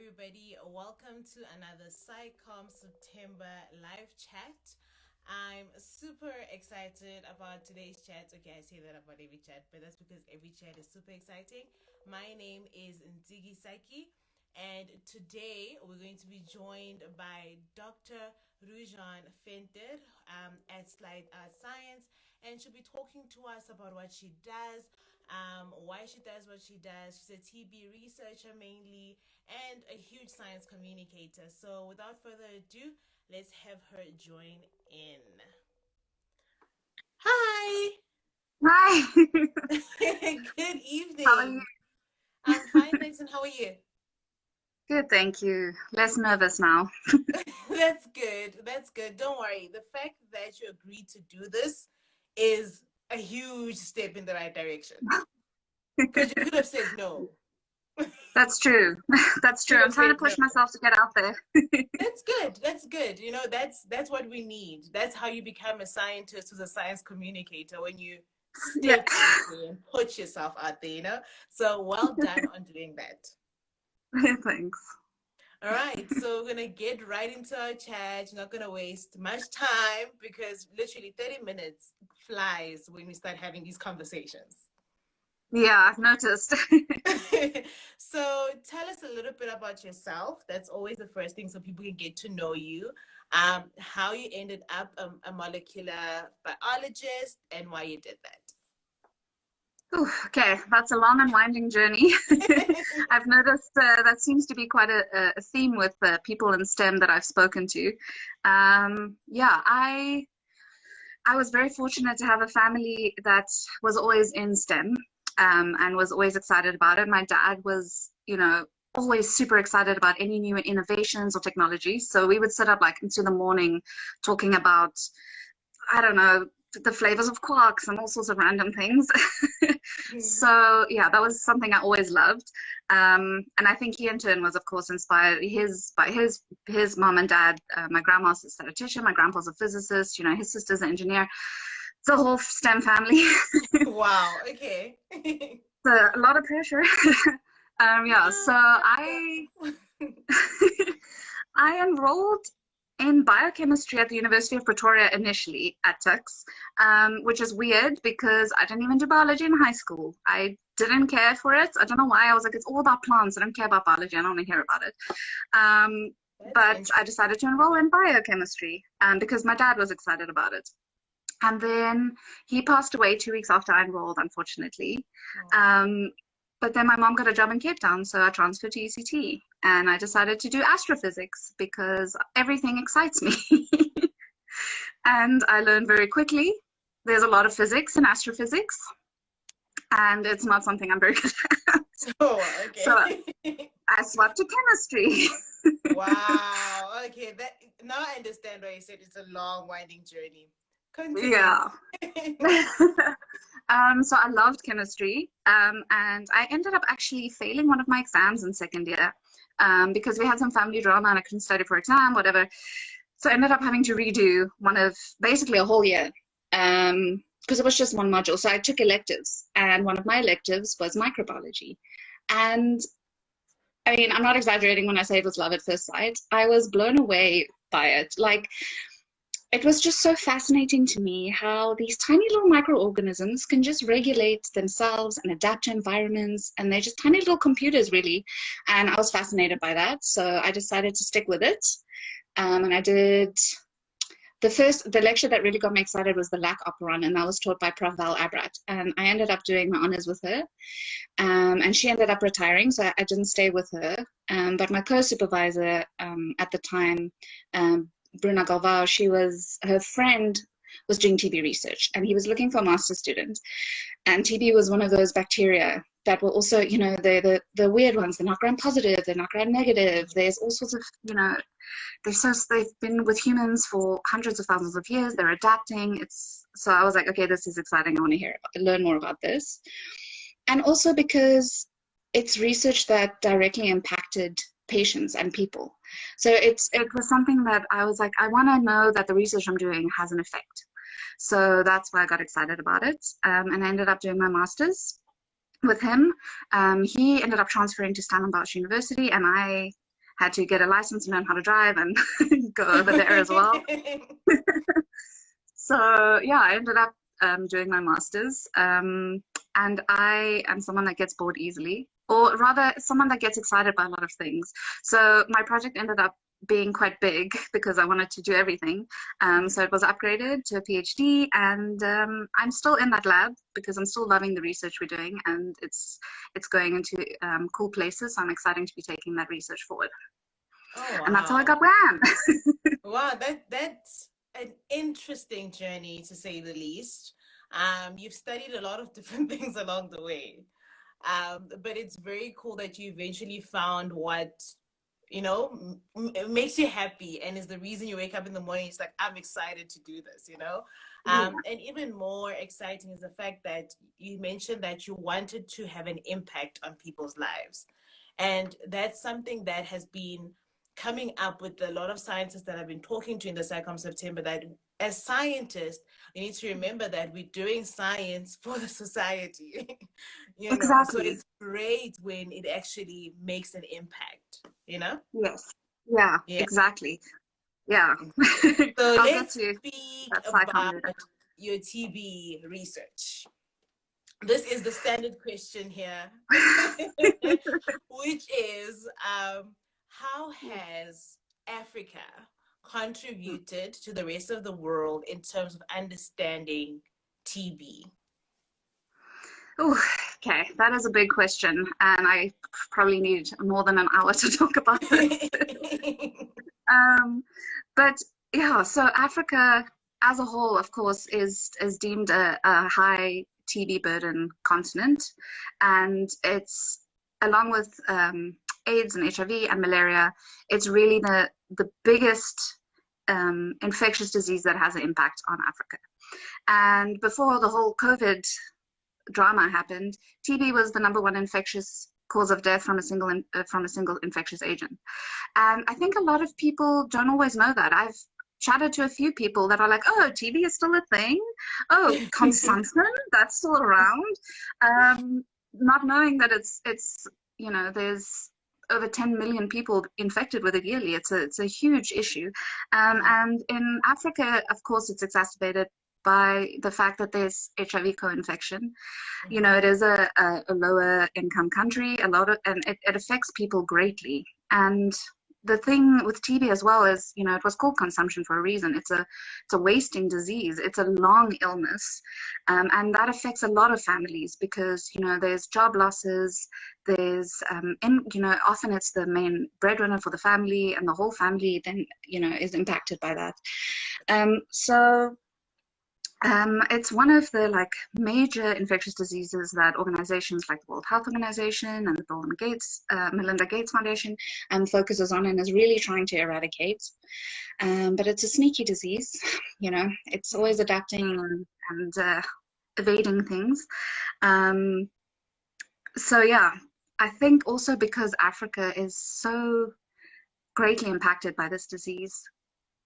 everybody. Welcome to another SciComm September live chat. I'm super excited about today's chat. Okay, I say that about every chat, but that's because every chat is super exciting. My name is Nzigi Saki, and today we're going to be joined by Dr. Rouxjeane Venter at Slide Science, and she'll be talking to us about what she does, why she does what she does. She's a TB researcher mainly and a huge science communicator. So, without further ado, let's have her join in. Hi. Hi. Good How are you? evening. I'm fine, thanks. And how are you? Good, thank you. Less nervous now. That's good. That's good. Don't worry. The fact that you agreed to do this is a huge step in the right direction. Because you could have said no. That's true. That's Could true. I'm have trying to said no. push myself to get out there. That's good. That's good. You know, that's what we need. That's how you become a scientist who's a science communicator when you Yeah. step out there and put yourself out there, you know? So well done on doing that. Thanks. All right, so we're gonna get right into our chat. Not gonna waste much time because literally 30 minutes flies when we start having these conversations. Yeah, I've noticed. So tell us a little bit about yourself. That's always the first thing so people can get to know you. How you ended up a molecular biologist and why you did Ooh, okay, that's a long and winding journey. that. I've noticed that seems to be quite a theme with people in STEM that I've spoken to. Yeah, I was very fortunate to have a family that was always in STEM, and was always excited about it. My dad was, always super excited about any new innovations or technology. So we would sit up like into the morning talking about, I don't know, the flavors of quarks and all sorts of random things. So yeah, that was something I always loved. And I think he in turn was, of course, inspired by his mom and dad. My grandma's a statistician, my grandpa's a physicist. His sister's an engineer. It's a whole STEM family. Wow, okay. So a lot of pressure. Yeah, so I I enrolled in biochemistry at the University of Pretoria initially at Tux, which is weird because I didn't even do biology in high school. I didn't care for it. I don't know why. I was like, it's all about plants. I don't care about biology. I don't want to hear about it. That's But I interesting. decided to enroll in biochemistry because my dad was excited about it. And then he passed away 2 weeks after I enrolled, unfortunately. Um, but then my mom got a job in Cape Town, so I transferred to UCT. And I decided to do astrophysics because everything excites me. And I learned very quickly there's a lot of physics in astrophysics, and it's not something I'm very good at. Oh, So okay. I swapped to chemistry. Wow. Okay. That now I understand why you said it's a long, winding journey. Continue. Yeah. So I loved chemistry, and I ended up actually failing one of my exams in second year, because we had some family drama and I couldn't study for exam, whatever. So I ended up having to redo one of basically a whole year, because it was just one module. So I took electives, and one of my electives was microbiology. And I mean, I'm not exaggerating when I say it was love at first sight. I was blown away by it. Like, it was just so fascinating to me how these tiny little microorganisms can just regulate themselves and adapt to environments, and they're just tiny little computers, really. And I was fascinated by that, so I decided to stick with it. And I did the lecture that really got me excited was the lac operon, and that was taught by Prof. Val Abrat. And I ended up doing my honors with her, and she ended up retiring, so I didn't stay with her. But my co-supervisor at the time, Bruna Galvao, her friend was doing TB research, and he was looking for a master's student. And TB was one of those bacteria that were also, the weird ones. They're not gram-positive, they're not gram-negative. There's all sorts of, they've been with humans for hundreds of thousands of years. They're adapting. So I was like, okay, this is exciting. I want to learn more about this. And also because it's research that directly impacted patients and people. So it was something that I was like, I want to know that the research I'm doing has an effect. So that's why I got excited about it. And I ended up doing my master's with him. He ended up transferring to Stellenbosch University, and I had to get a license and learn how to drive and go over there as well. So yeah, I ended up doing my master's, and I am someone that gets bored easily, or rather someone that gets excited by a lot of things. So my project ended up being quite big because I wanted to do everything. So it was upgraded to a PhD, and I'm still in that lab because I'm still loving the research we're doing, and it's going into cool places. So I'm excited to be taking that research forward. Oh, wow. And that's how I got WHAM. Wow, that's an interesting journey, to say the least. You've studied a lot of different things along the way, but it's very cool that you eventually found what, you know, makes you happy and is the reason you wake up in the morning. It's like, I'm excited to do this, you know. And even more exciting is the fact that you mentioned that you wanted to have an impact on people's lives, and that's something that has been coming up with a lot of scientists that I've been talking to in the SciComm September, that as scientists, we need to remember that we're doing science for the society. You know, Exactly. so it's great when it actually makes an impact, you know? Yes. Yeah, Yeah. exactly. Yeah. So I'll let's get to speak that about later. your TB research. This is the standard question here, which is, how has Africa contributed to the rest of the world in terms of understanding TB? Oh, okay, that is a big question, and I probably need more than an hour to talk about this. But yeah, so Africa as a whole, of course, is deemed a high TB burden continent, and it's, along with AIDS and HIV and malaria, it's really the biggest infectious disease that has an impact on Africa. And before the whole COVID drama happened, TB was the #1 infectious cause of death from a single infectious agent. And I think a lot of people don't always know that. I've chatted to a few people that are like, oh, TB is still a thing. Oh, consumption, that's still around. Not knowing that it's you know, there's over 10 million people infected with it yearly. It's a huge issue. And in Africa, of course, it's exacerbated by the fact that there's HIV co-infection. You know, it is a lower income country, and it affects people greatly. And the thing with TB as well is, you know, it was called consumption for a reason. It's a wasting disease. It's a long illness, and that affects a lot of families because, you know, there's job losses. There's, you know, often it's the main breadwinner for the family, and the whole family then, you know, is impacted by that. It's one of the major infectious diseases that organizations like the World Health Organization and the Melinda Gates Foundation focuses on and is really trying to eradicate. But it's a sneaky disease, you know, it's always adapting and evading things. So yeah, I think also because Africa is so greatly impacted by this disease,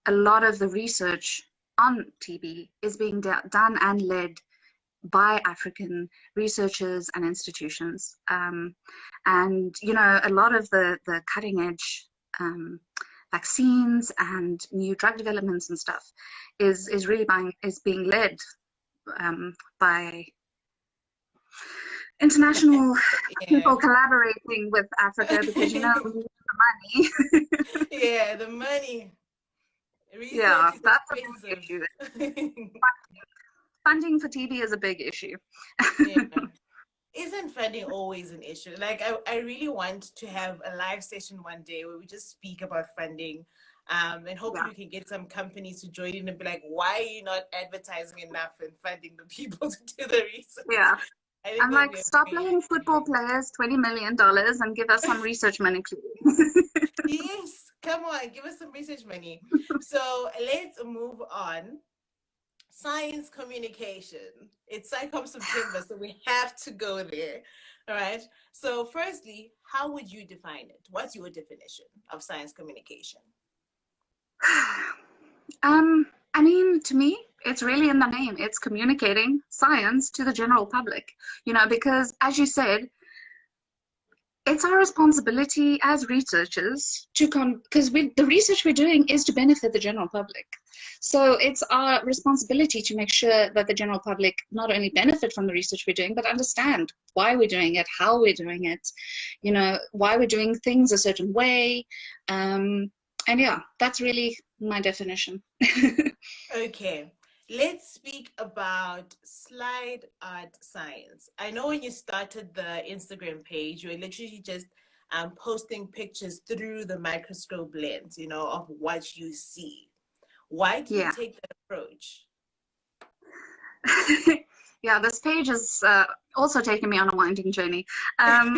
a lot of the research on TB is being done and led by African researchers and institutions. And, you know, a lot of the cutting edge vaccines and new drug developments and stuff is being led by international people collaborating with Africa because, you know, we need the money. Yeah, the money. Research yeah, that's expensive. a big issue. Funding for TB is a big issue. Yeah. Isn't funding always an issue? Like, I really want to have a live session one day where we just speak about funding, and hopefully we can get some companies to join in and be like, why are you not advertising enough and funding the people to do the research? Yeah. I'm like, stop letting football players $20 million and give us some research money, please. Yes, come on, give us some research money. So let's move on. Science communication. It's SciComm September, so we have to go there. All right. So firstly, how would you define it? What's your definition of science communication? I mean, to me, it's really in the name. It's communicating science to the general public, you know, because as you said, it's our responsibility as researchers to because the research we're doing is to benefit the general public. So it's our responsibility to make sure that the general public not only benefit from the research we're doing, but understand why we're doing it, how we're doing it, you know, why we're doing things a certain way. And yeah, that's really my definition. Okay, let's speak about slide art science. I know when you started the Instagram page, you were literally just posting pictures through the microscope lens, you know, of what you see. Why did you Yeah. take that approach? Yeah, this page has also taken me on a winding journey. To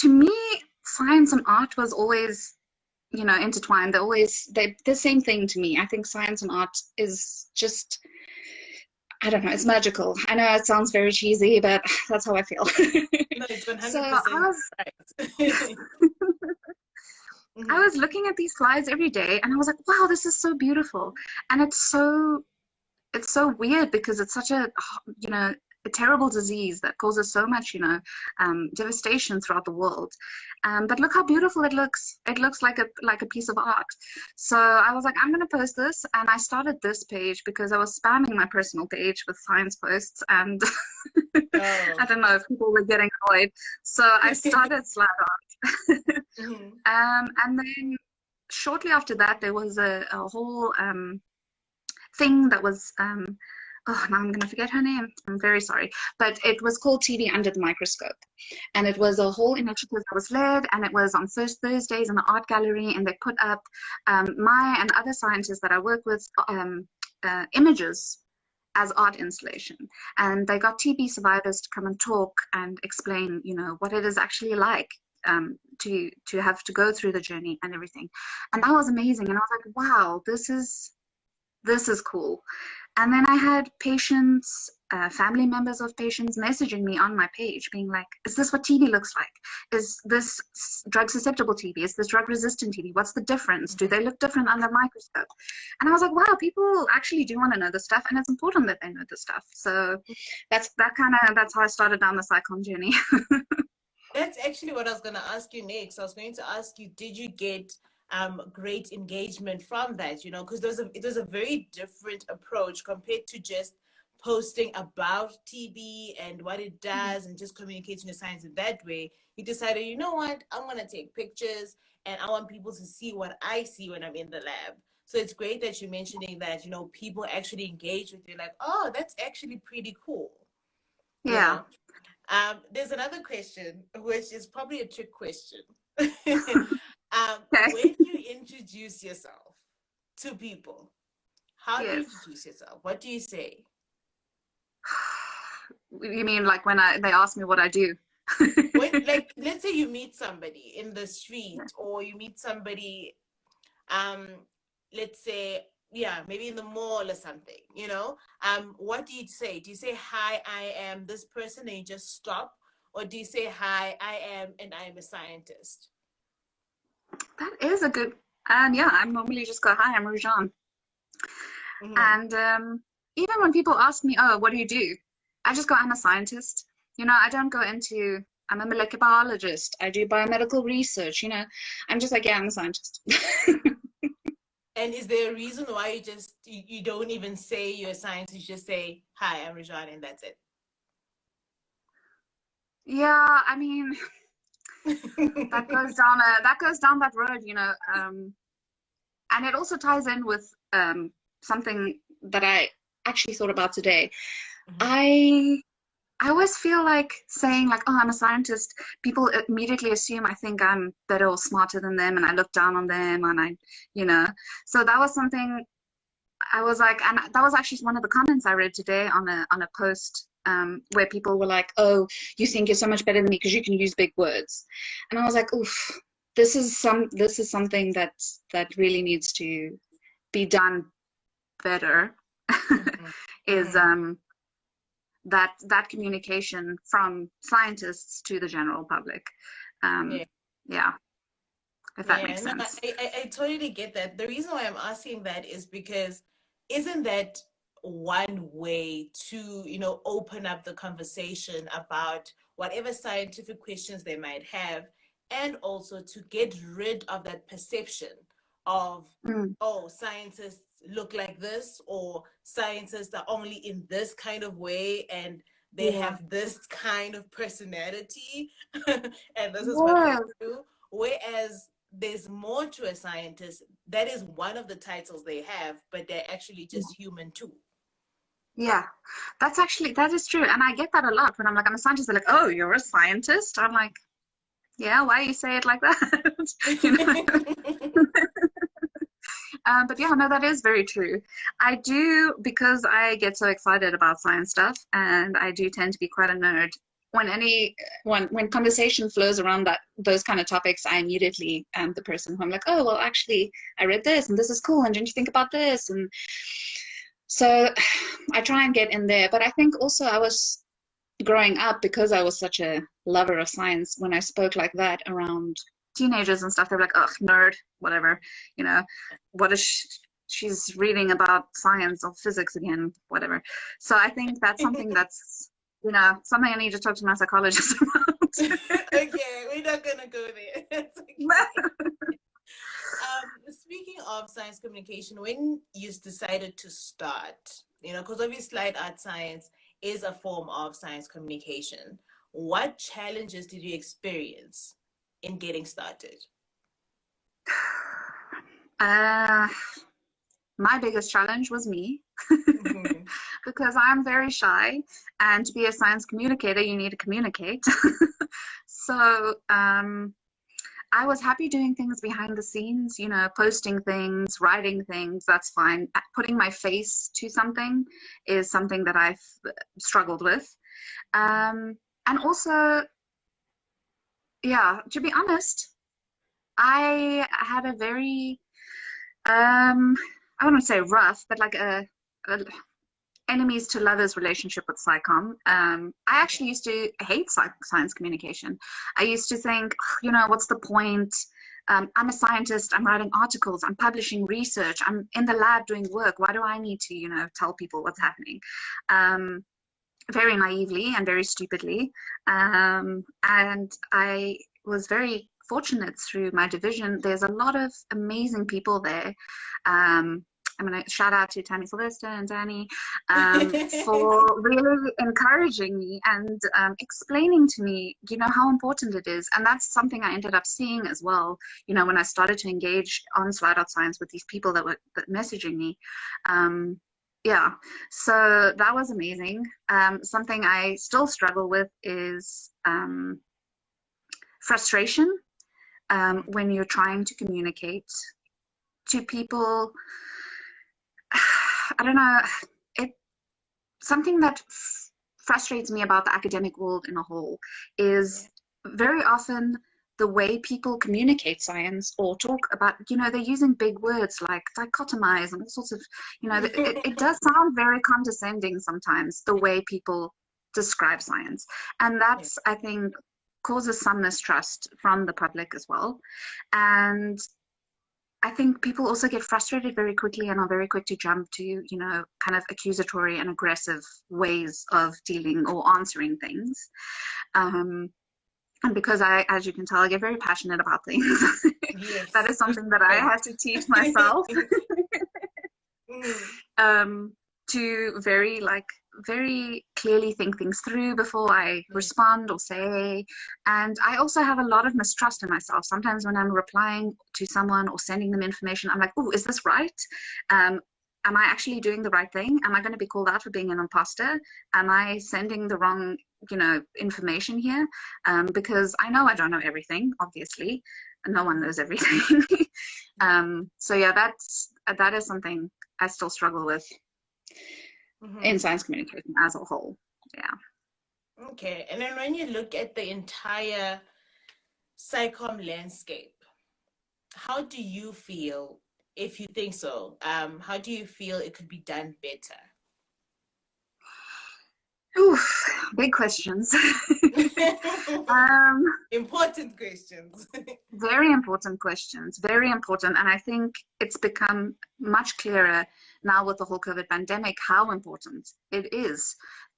me, science and art was always, you know, intertwined. They're the same thing to me. I think science and art is just, I don't know, it's magical. I know it sounds very cheesy, but that's how I feel. No, it's 100% So right. I was looking at these slides every day and I was like, wow, this is so beautiful. And it's so weird because it's such a, you know, a terrible disease that causes so much, you know, devastation throughout the world. But look how beautiful it looks. It looks like a piece of art. So I was like, I'm going to post this. And I started this page because I was spamming my personal page with science posts. And I don't know if people were getting annoyed. So I started slide art. And then shortly after that, there was a whole thing that was oh, now I'm going to forget her name. I'm very sorry. But it was called TV Under the Microscope. And it was a whole initiative that was led, and it was on first Thursdays in the art gallery, and they put up my and other scientists that I work with images as art installation. And they got TB survivors to come and talk and explain, you know, what it is actually like to have to go through the journey and everything. And that was amazing. And I was like, wow, this is cool. And then I had patients, family members of patients messaging me on my page being like, is this what TB looks like? Is this drug susceptible TB? Is this drug resistant TB? What's the difference? Do they look different under the microscope? And I was like, wow, people actually do want to know this stuff, and it's important that they know this stuff. So that's how I started down the psychom journey. That's actually what I was going to ask you next. I was going to ask you, did you get great engagement from that, you know, because it was a very different approach compared to just posting about TB and what it does and just communicating the science in that way. You decided, you know what, I'm going to take pictures and I want people to see what I see when I'm in the lab. So it's great that you're mentioning that, you know, people actually engage with you like, oh, that's actually pretty cool. Yeah. You know? There's another question, which is probably a trick question. Okay. When you introduce yourself to people, how do you introduce yourself? What do you say? You mean like when they ask me what I do? When, like, let's say you meet somebody in the street, or you meet somebody, let's say, yeah, maybe in the mall or something, you know, what do you say? Do you say, hi, I am this person, and you just stop? Or do you say, hi, I am, and I am a scientist? That is a good, and yeah, I normally just go, hi, I'm Rouxjeane. And even when people ask me, oh, what do you do? I just go, I'm a scientist. You know, I don't go into, I'm a molecular biologist. I do biomedical research, you know. I'm just like, yeah, I'm a scientist. And is there a reason why you don't even say you're a scientist, you just say, hi, I'm Rouxjeane, and that's it? Yeah, I mean, that goes down that road, you know. And it also ties in with something that I actually thought about today. I always feel like saying like, oh, I'm a scientist, people immediately assume I think I'm better or smarter than them, and I look down on them, and I, you know. So that was something I was like, and that was actually one of the comments I read today on a post where people were like, oh, you think you're so much better than me because you can use big words. And I was like, oof, this is something that really needs to be done better. Is that communication from scientists to the general public. Yeah, if that makes sense. I totally get that. The reason why I'm asking that is because isn't that one way to, you know, open up the conversation about whatever scientific questions they might have, and also to get rid of that perception of, oh, scientists look like this, or scientists are only in this kind of way, and they Yeah. have this kind of personality, and this is what they Yeah. do. Whereas there's more to a scientist. That is one of the titles they have, but they're actually just human too. Yeah, that is true. And I get that a lot when I'm like, I'm a scientist. They're like, oh, you're a scientist? I'm like, yeah, why you say it like that? You know? But yeah, no, that is very true. I do, because I get so excited about science stuff, and I do tend to be quite a nerd. When conversation flows around those kind of topics, I immediately am the person who I'm like, oh, well, actually, I read this, and this is cool, and didn't you think about this? And so I try and get in there. But I think also I was growing up, because I was such a lover of science, when I spoke like that around teenagers and stuff, they're like, ugh, nerd, whatever, you know, what is she's reading about science or physics again, whatever. So I think that's something that's, you know, something I need to talk to my psychologist about. Okay, we're not gonna go there. Speaking of science communication, when you decided to start, you know, because obviously Light Art Science is a form of science communication, what challenges did you experience in getting started? My biggest challenge was me, because I'm very shy, and to be a science communicator, you need to communicate. So I was happy doing things behind the scenes, you know, posting things, writing things, that's fine. Putting my face to something is something that I've struggled with. And also, yeah, to be honest, I had a very, I wouldn't say rough, but like a enemies to lovers relationship with SciComm. I actually used to hate science communication. I used to think, you know, what's the point? I'm a scientist, I'm writing articles, I'm publishing research, I'm in the lab doing work. Why do I need to, you know, tell people what's happening? Very naively and very stupidly. And I was very fortunate through my division. There's a lot of amazing people there. I'm going to shout out to Tammy Sylvester and Danny for really encouraging me and explaining to me, you know, how important it is. And that's something I ended up seeing as well, you know, when I started to engage on Light Art Science with these people that were messaging me. Yeah, so that was amazing. Something I still struggle with is frustration when you're trying to communicate to people. I don't know, something that frustrates me about the academic world in a whole is very often the way people communicate science or talk about, you know, they're using big words like dichotomize and all sorts of, you know, it does sound very condescending sometimes, the way people describe science. And that's, I think, causes some mistrust from the public as well. And I think people also get frustrated very quickly and are very quick to jump to, you know, kind of accusatory and aggressive ways of dealing or answering things. And because as you can tell, I get very passionate about things. Yes. That is something that I had to teach myself. To very clearly think things through before I respond or say. And I also have a lot of mistrust in myself. Sometimes when I'm replying to someone or sending them information, I'm like, oh, is this right? Am I actually doing the right thing? Am I going to be called out for being an imposter? Am I sending the wrong, you know, information here? Because I know I don't know everything, obviously. No one knows everything. So yeah, that is something I still struggle with. In science communication as a whole. Yeah. Okay. And then when you look at the entire SciComm landscape, how do you feel, if you think so, how do you feel it could be done better? Oof, big questions. Important questions. Very important questions, very important. And I think it's become much clearer now with the whole COVID pandemic how important it is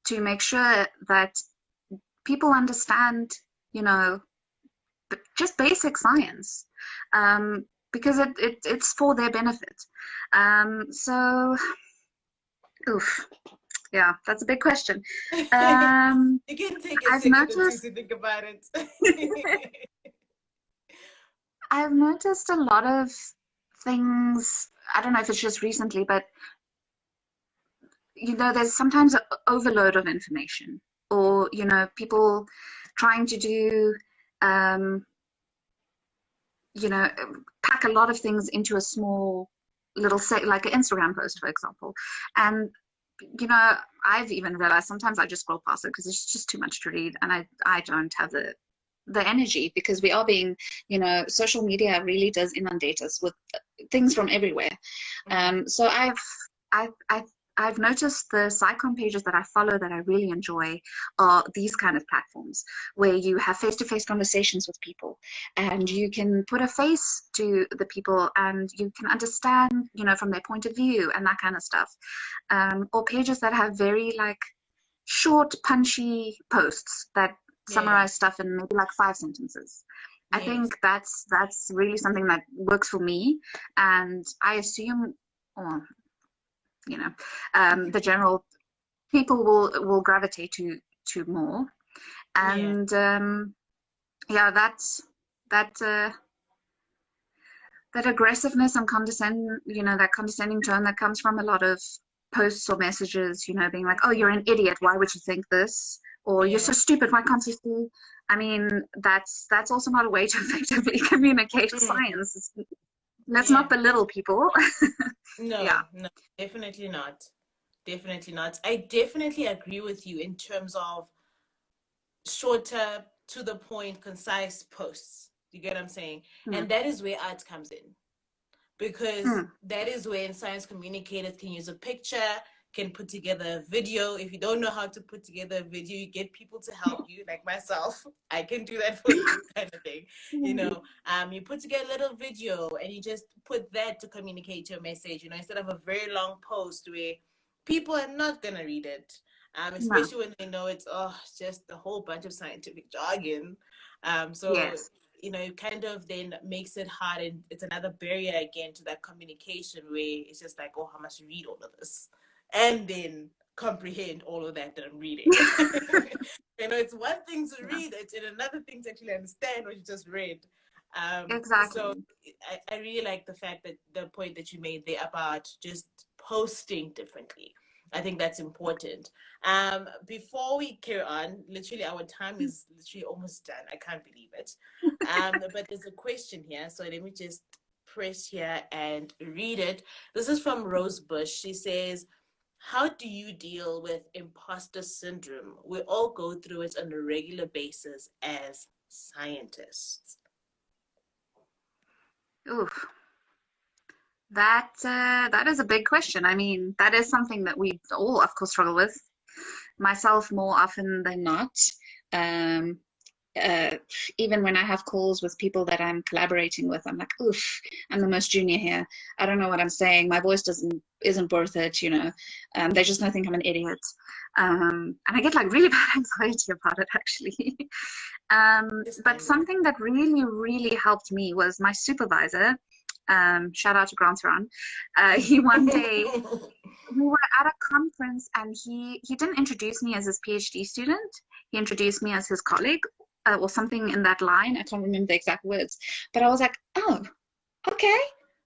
to make sure that people understand, you know, just basic science, because it's for their benefit. So, oof, yeah, that's a big question. You can take a I've second or two noticed to think about it. I've noticed a lot of things. I don't know if it's just recently, but you know, there's sometimes an overload of information, or you know, people trying to do, um, you know, pack a lot of things into a small little set, like an Instagram post, for example. And you know, I've even realized sometimes I just scroll past it because it's just too much to read, and I don't have the energy, because we are being, you know, social media really does inundate us with things from everywhere. So I've noticed the SciComm pages that I follow that I really enjoy are these kind of platforms where you have face-to-face conversations with people, and you can put a face to the people, and you can understand, you know, from their point of view and that kind of stuff. Or pages that have very like short, punchy posts that Yeah. summarize stuff in maybe like 5 sentences. I Yes. think that's really something that works for me, and I assume, well, you know, the general people will gravitate to more. Yeah. And yeah, that that aggressiveness and condescending, you know, that condescending tone that comes from a lot of posts or messages, you know, being like, oh, you're an idiot, why would you think this? Or you're Yeah. so stupid, why can't you see? I mean, that's also not a way to effectively communicate Mm. science. Let's not Yeah. belittle people. Yeah. No, no, definitely not. Definitely not. I definitely agree with you in terms of shorter, to the point, concise posts. You get what I'm saying? Hmm. And that is where art comes in, because Hmm. that is when science communicators can use a picture, can put together a video. If you don't know how to put together a video, you get people to help you, like myself. I can do that for you, kind of thing. You know, you put together a little video and you just put that to communicate your message, you know, instead of a very long post where people are not going to read it. No. Especially when they know it's just a whole bunch of scientific jargon. So Yes. you know, it kind of then makes it hard, and it's another barrier again to that communication where it's just like, oh, I must read all of this and then comprehend all of that I'm reading. You know, it's one thing to Yeah. read it and another thing to actually understand what you just read. So Exactly. I really like the fact that the point that you made there about just posting differently. I think that's important. Before we carry on, literally our time is literally almost done. I can't believe it. But there's a question here, so let me just press here and read it. This is from Rose Bush. She says, how do you deal with imposter syndrome? We all go through it on a regular basis as scientists. Oof. That is a big question. I mean, that is something that we all, of course, struggle with. Myself more often than not. Um, uh, Even when I have calls with people that I'm collaborating with, I'm like, oof, I'm the most junior here. I don't know what I'm saying. My voice isn't worth it, you know. They just don't think I'm an idiot. And I get like really bad anxiety about it, actually. But Understandable. something that really, really helped me was my supervisor. Shout out to Grant Ron. He one day we were at a conference, and he didn't introduce me as his PhD student. He introduced me as his colleague, or something in that line. I can't remember the exact words, but I was like, oh, okay.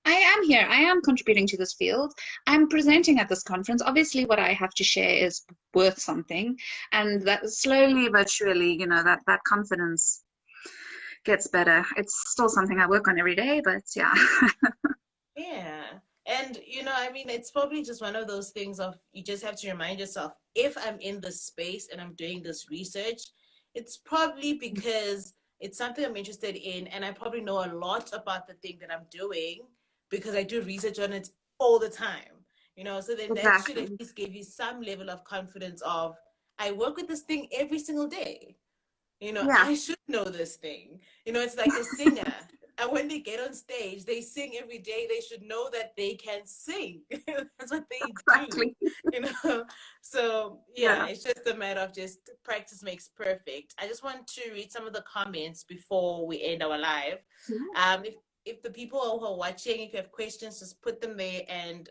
I am here. I am contributing to this field. I'm presenting at this conference. Obviously, what I have to share is worth something, and that slowly but surely, you know, that confidence gets better. It's still something I work on every day, but yeah. Yeah. And, you know, I mean, it's probably just one of those things of you just have to remind yourself, if I'm in this space and I'm doing this research, it's probably because it's something I'm interested in, and I probably know a lot about the thing that I'm doing because I do research on it all the time. You know, so then that should at Exactly. least give you some level of confidence of, I work with this thing every single day. You know, Yeah. I should know this thing. You know, it's like a singer. And when they get on stage, they sing every day. They should know that they can sing. That's what they Exactly. do, you know. So yeah, Yeah. it's just a matter of just practice makes perfect. I just want to read some of the comments before we end our live. If the people who are watching, if you have questions, just put them there, and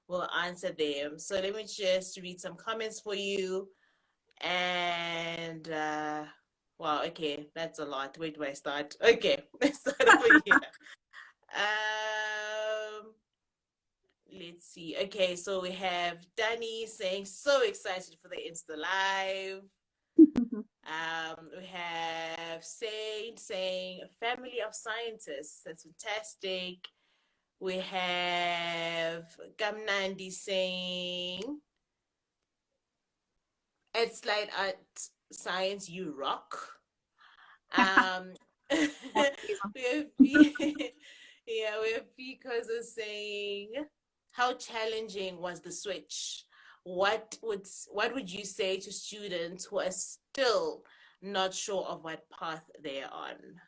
we'll answer them. So let me just read some comments for you. And wow, okay, that's a lot. Where do I start? Okay, let's start over here. Let's see. Okay, so we have Danny saying so excited for the Insta Live. We have Saint saying family of scientists. That's fantastic. We have Gamnandi saying it's like at science you rock. We have we have because of saying how challenging was the switch? What would you say to students who are still not sure of what path they're on?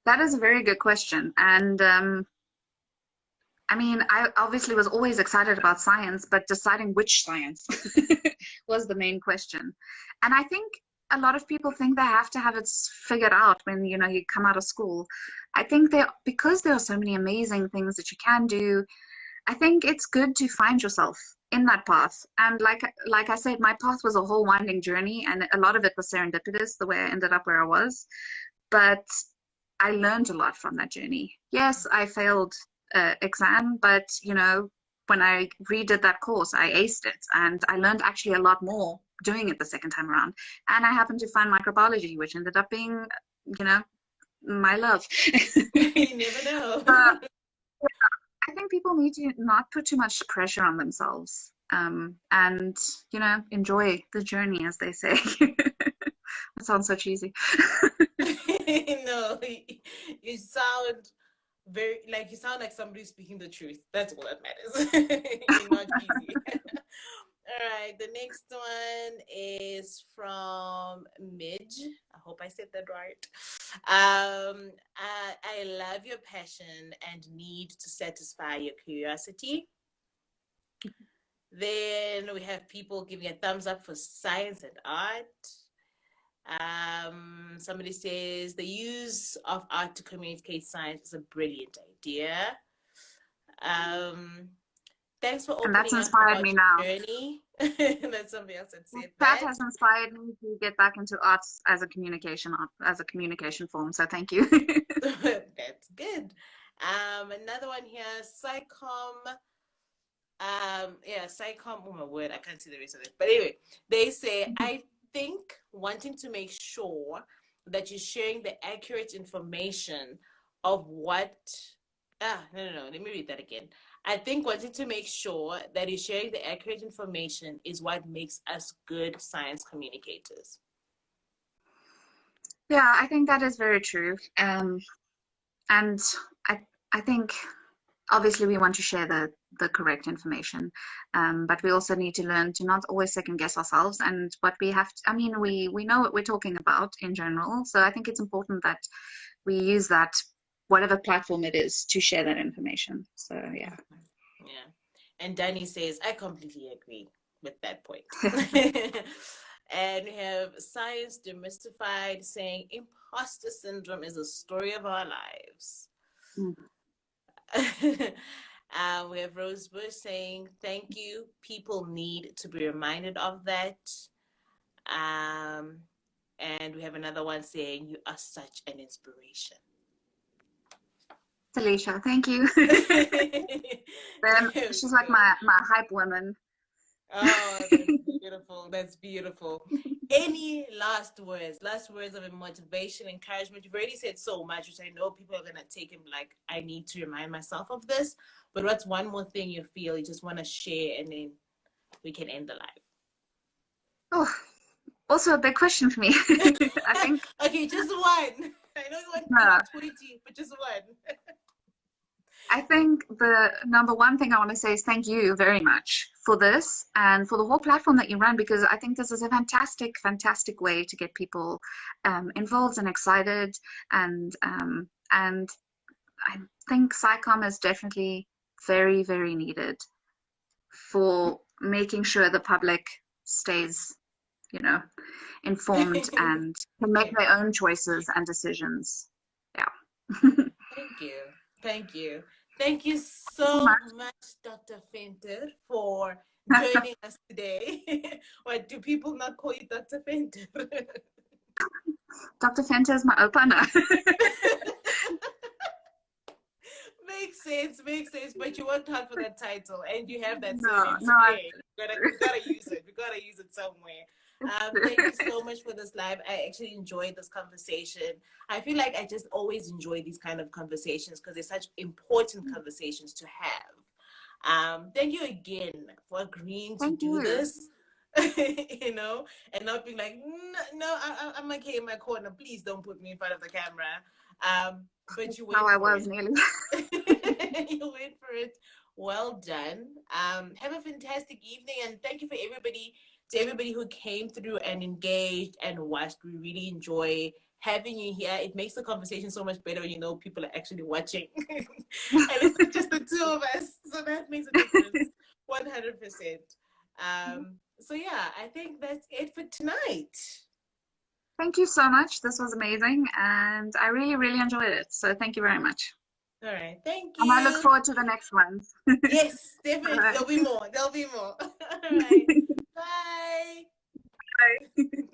That is a very good question. And I mean, I obviously was always excited about science, but deciding which science was the main question. And I think a lot of people think they have to have it figured out when, you know, you come out of school. I think because there are so many amazing things that you can do, I think it's good to find yourself in that path. And like I said, my path was a whole winding journey, and a lot of it was serendipitous, the way I ended up where I was. But I learned a lot from that journey. Yes, I failed exam, but you know, when I redid that course, I aced it, and I learned actually a lot more doing it the second time around. And I happened to find microbiology, which ended up being, you know, my love. You never know. I think people need to not put too much pressure on themselves, and you know, enjoy the journey, as they say. That sounds so cheesy. No, you sound you sound like somebody speaking the truth. That's all that matters. You're not cheesy. All right, the next one is from Midge. I hope I said that right. I love your passion and need to satisfy your curiosity. Then we have people giving a thumbs up for science and art. Somebody says the use of art to communicate science is a brilliant idea. Thanks for opening that's inspired me now. Journey. That's something else that said that has inspired me to get back into arts as a communication form. So thank you. That's good. Another one here, Psychom. Psychom. Oh my word, I can't see the rest of it. But anyway, they say I think wanting to make sure that you're sharing the accurate information of what. No. Let me read that again. I think wanting to make sure that you're sharing the accurate information is what makes us good science communicators. Yeah, I think that is very true. And I think obviously we want to share the correct information, but we also need to learn to not always second guess ourselves and what we have to, I mean, we know what we're talking about in general. So I think it's important that we use that, whatever platform it is, to share that information. So yeah. And Danny says I completely agree with that point. And we have Science Demystified saying imposter syndrome is a story of our lives. We have Rose Bush saying thank you, people need to be reminded of that. And we have another one saying you are such an inspiration. Alicia, thank you. She's like my hype woman. Oh, that's beautiful. That's beautiful. Any last words of motivation, encouragement? You've already said so much, which I know people are going to take him like, I need to remind myself of this. But what's one more thing you feel you just want to share, and then we can end the live? Oh, also a big question for me. I think. Okay, just one. I know you want 20, but just one. I think the number one thing I want to say is thank you very much for this and for the whole platform that you run, because I think this is a fantastic, fantastic way to get people involved and excited. And I think SciComm is definitely very, very needed for making sure the public stays, informed and can make their own choices and decisions. Yeah. Thank you. Thank you. Thank you so much, Dr. Venter, for joining us today. Or do people not call you Dr. Venter? Dr. Venter is my opa now. Makes sense. But you worked hard for that title, and you have that No, surname. no, We gotta use it. We gotta use it somewhere. Thank you so much for this live. I actually enjoyed this conversation. I feel like I just always enjoy these kind of conversations because they're such important conversations to have. Thank you again for agreeing to do this. And not being like, no, I'm okay in my corner. Please don't put me in front of the camera. But you went I was nearly. You went for it. Well done. Have a fantastic evening, and thank you for everybody who came through and engaged and watched. We really enjoy having you here. It makes the conversation so much better when people are actually watching. And it's not just the two of us. So that makes a difference. 100%. So yeah, I think that's it for tonight. Thank you so much. This was amazing, and I really, really enjoyed it. So thank you very much. All right, thank you. And I look forward to the next ones. Yes, definitely. Right. There'll be more. All right. Bye. Bye.